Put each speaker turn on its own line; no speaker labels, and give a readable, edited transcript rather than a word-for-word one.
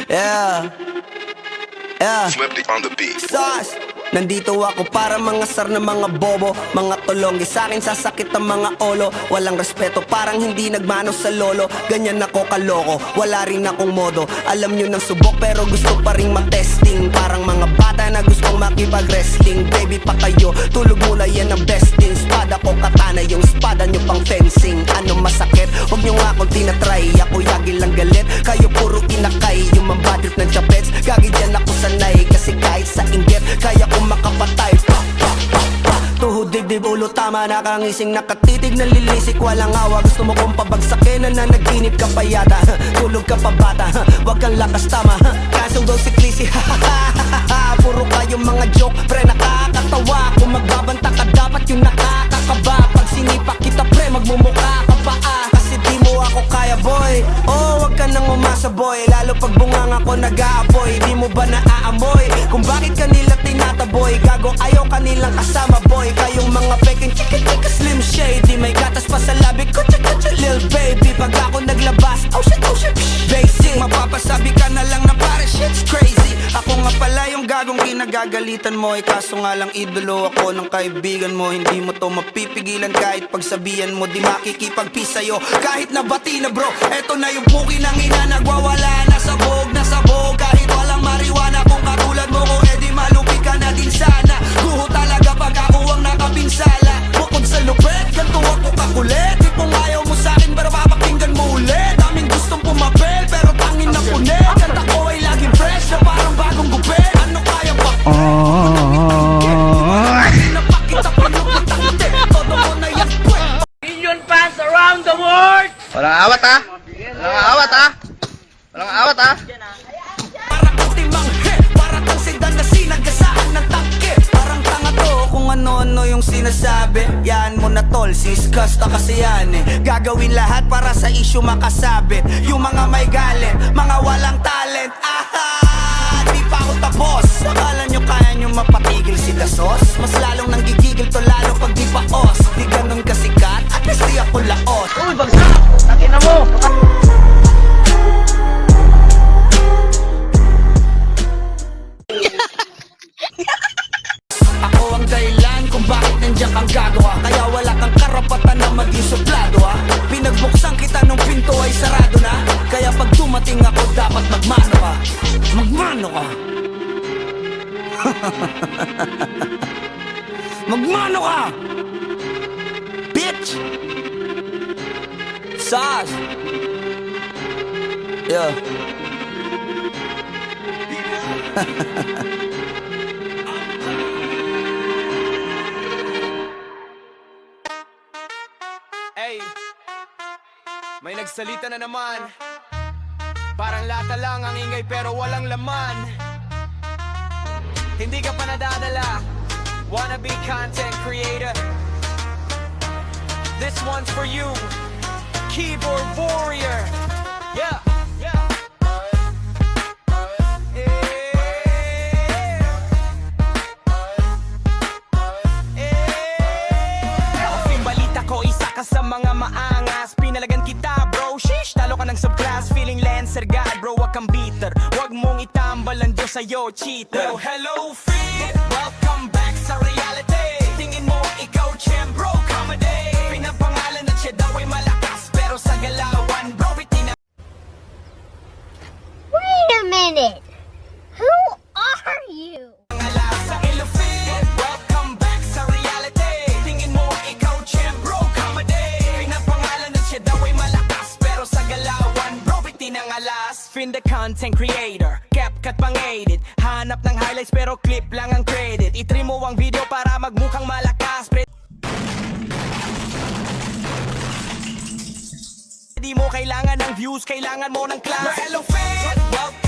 Yeah, yeah.
Flipped on the beat.
Sauce. Nandito ako para mangasar ng mga bobo, mga tulonggi sa'kin sasakit ang mga olo. Walang respeto, parang hindi nagmano sa lolo. Ganyan ako kaloko, wala rin akong modo. Alam nyo ng subok pero gusto pa rin matesting. Parang mga bata na gustong makipag-wrestling. Baby pa kayo, tulog muna yan ang besting. Spada ko katana, yung spada nyo pang fencing. Ano masakit? Huwag nyo nga akong tinatry. Ako yagi lang galit, kayo puro inakay. Yung mambadrip ng chapets, gagi dyan ako sanay. Kasi kahit sa inggit, kaya ko makapatay. Tuhod, dibdib, ulo, tama. Nakangising, nakatitig, nalilisik, walang awa. Gusto mo kong pabagsakin, nananaginip ka pa yata. Tulog ka pa bata, wag kang lakas tama. Kasong daw si Clissy, puro kayong mga joke, pre nakakatawa. Kung magbabanta ka dapat yung nakakakaba. Pag sinipa kita pre, magmumukha ka pa kasi di mo ako kaya boy. Oh, wag ka nang umasa boy. Lalo pag bungang ako nag-aapoy. Di mo ba naaamoy kung bakit kanila tinataboy? Gago ayaw kanilang kasama boy. Kayong mga peking chika chika slim shady. May gatas pa sa labi ko chika chika lil baby. Pag ako naglabas, oh shit basic. Mapapasabi ka na lang na pare shit's crazy. Ako nga pala yung gagong kinagagalitan mo. Kaso nga lang idolo ako ng kaibigan mo. Hindi mo to mapipigilan kahit pagsabihan mo. Di makikipagpis sa'yo kahit nabati na bro. Eto na yung puki ng ina, nagwawala na sabog. Kahit walang mariwana, kung katulad mo ko edi malupi ka na din sana. Guho talaga pag ako ang nakapinsala. Bukod sa lupet, ganito ako kakulit. Di kung ayaw mo sa'kin pero papakinggan mo ulit. Daming gustong pumapel pero tangin na punit. Kanta ko ay laging fresh na parang bagong gupit. Ano kaya pa? Napakita pa nung patangte. Todo mo na yan pwet.
Million fans around the world!
Walang awat ha? Walang awat ha? Walang awat ha?
Para kang timang hit, para kang sedan na sinagasaan ng tangke. Parang tanga to kung ano-ano yung sinasabi. Yan mo na tol, siskasta kasi yan Gagawin lahat para sa issue makasabit. Yung mga may galit, mga walang talent. Di pa ako tapos. Akala nyo kaya nyo mapatigil si Dasos? Mas lalong nanggigigil to lalo pag di pa os. Di ganun kasikat, at least di ako laot.
Uy, bagsak! Takina mo!
Ako ang dahilan kung bakit nandiyan kang gagawa. Kaya wala kang karapatan na maging suplado Pinagbuksan kita nung pinto ay sarado na. Kaya pag dumating ako dapat magmano ka. Magmano ka. Magmano ka, bitch. Sas. Yeah.
Hey, may nagsalita na naman. Parang lata lang ang ingay pero walang laman. Hindi ka pa nadadala. Wanna be content creator. This one's for you, keyboard warrior. Yeah, yeah. Sa mga maangas, pinalagan kita bro. Sheesh, talo ka ng subclass. Feeling Lancer God bro, wag kang bitter. Wag mong itambal ang Diyos sa'yo, cheater. Well, hello feed, welcome back sa reality. Tingin mo ikaw champ bro, comedy. Pinapangalan at siya daw ay malakas, pero sa galawan bro, itina.
Wait a minute! Who are you?
Sa ilufid, welcome back sa reality. Tingin mo ikaw champ bro, Fin the content creator, CapCut pang edit. Hanap ng highlights pero clip lang ang credit. I-trim mo ang video para magmukhang malakas. Di mo kailangan ng views, kailangan mo ng class. Hello, fan!